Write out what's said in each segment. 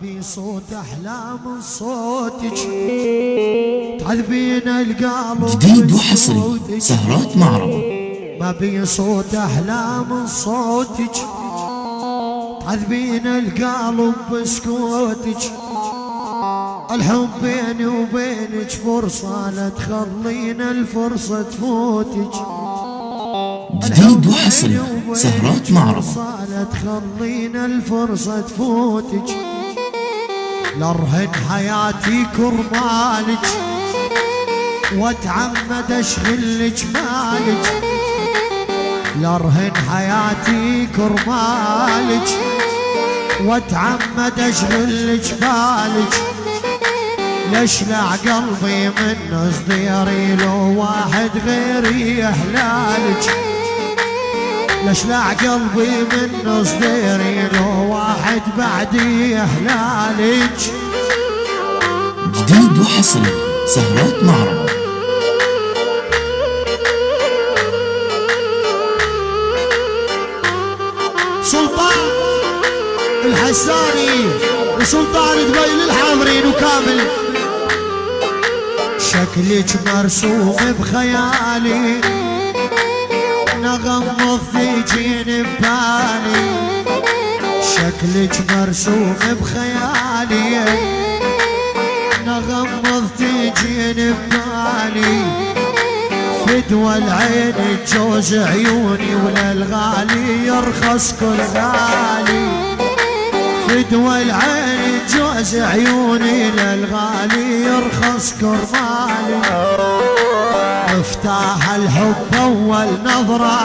بصوت احلام صوتك تعذبين القلب. جديد وحصري سهرات معرض. ما بصوت احلام صوتك تعذبين القلب بسكوتك. الحب بيني وبينك فرصة لا تخلين الفرصة تفوتك. جديد وحصري سهرات معرض. لا تخلين الفرصة تفوتك. لارهن حياتي كرمالك واتعمد اشغلك مالك. لارهن حياتي كرمالك واتعمد اشغلك بالك. لاشلع قلبي من صديري لو واحد غيري يحلالك. لاشلع قلبي من صديري لو واحد بعدي يحلالك. جديد وحصري سهرات معرض. سلطان الحساني وسلطان دبي للحاضرين وكامل. شكلك مرسوم بخيالي نغم مضيجين ببالي. شكلك مرسوم بخيالي نغم مضيجين ببالي. فدوى العين جوز عيوني ولا الغالي يرخص كل غالي. فدوى العين جوز عيوني للغالي يرخص كرمالي. مفتاح الحب اول نظرة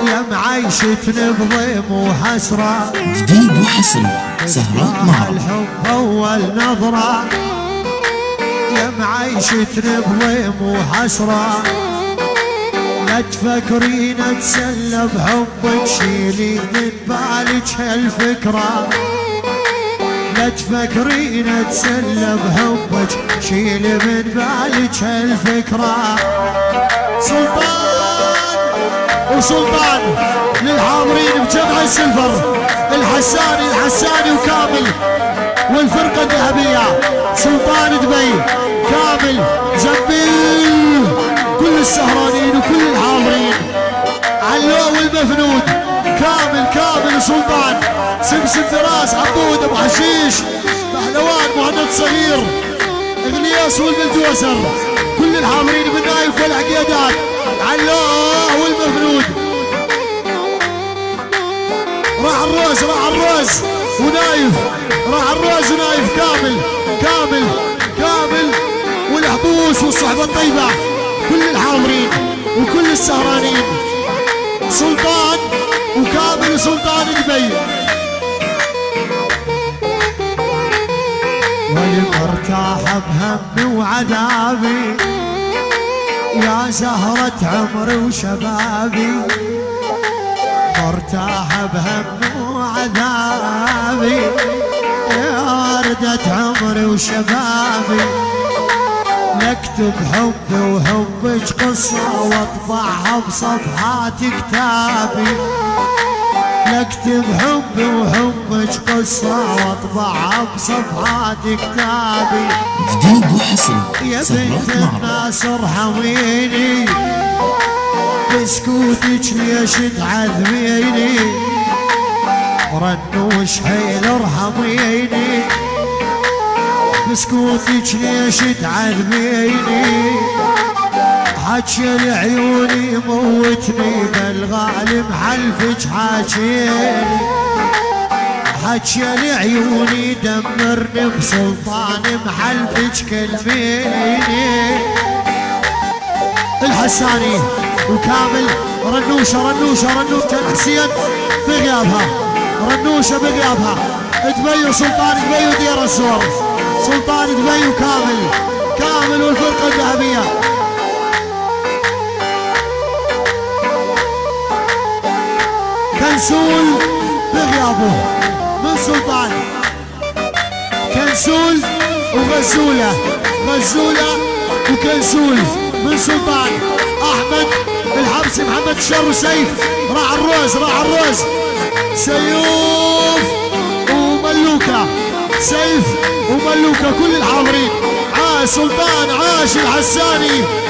يا معيشتني بضيم وحسرة. جديد وحصري سهرات معرض. الحب اول نظرة يا معيشتني بضيم وحسرة. لا تفكرين اتسلى بحبك شيلي من بالك هالفكرة. لا تفكرين اتسلى بحبك شيلي من بالك هالفكرة. سلطان وسلطان للحاضرين بجمع السلفر. الحساني وكامل والفرقة الذهبية. سلطان دبي كامل زنبيل كل السهرانين وكل الحاضرين. علو والمفنود كامل سلطان. سمسم فراس عبود ابو حشيش بحلوان مهند صغير اغنياس والبلدوزر. كل الحاضرين بالنايف والعقيدات. علو والمفنود. راح الروز ونايف. راح الروز ونايف كامل والحبوس والصحبة الطيبة. كل الحاضرين وكل السهرانين. سلطان وكامل وسلطان دبي. والمرتاح بهمي وعذابي يا زهرة عمري وشبابي. مرتاح بهمي وعذابي يا وردة عمري وشبابي. نكتب حبي وحبك قصة واطبعها بصفحات كتابي. نكتب حبي وحبك قصة واطبعها بصفحات كتابي. جديد وحصري يا سهرات بنت معرض. الناس ارحميني بسكوتك ليش تعذبيني. رنوش حيل ارحميني بسكوتك ليش تعذبيني. حكي لعيوني موتني بالغالي محلفك حاكيني. حكي لعيوني دمرني بسلطان محلفك كلميني. الحساني وكامل رنوشة حسين بغيابها. رنوشة بغيابها. دبي وسلطان دبي ودير الصور. سلطان دبي وكامل والفرقة الذهبية. كنسول بغيابه من سلطان. كنسول وغزولة وكنسول من سلطان. احمد الحبسي محمد الشر وسيف. راح الروز سيوف وملوكة سيف وملوكة كل الحاضرين. عاش سلطان، عاش الحساني.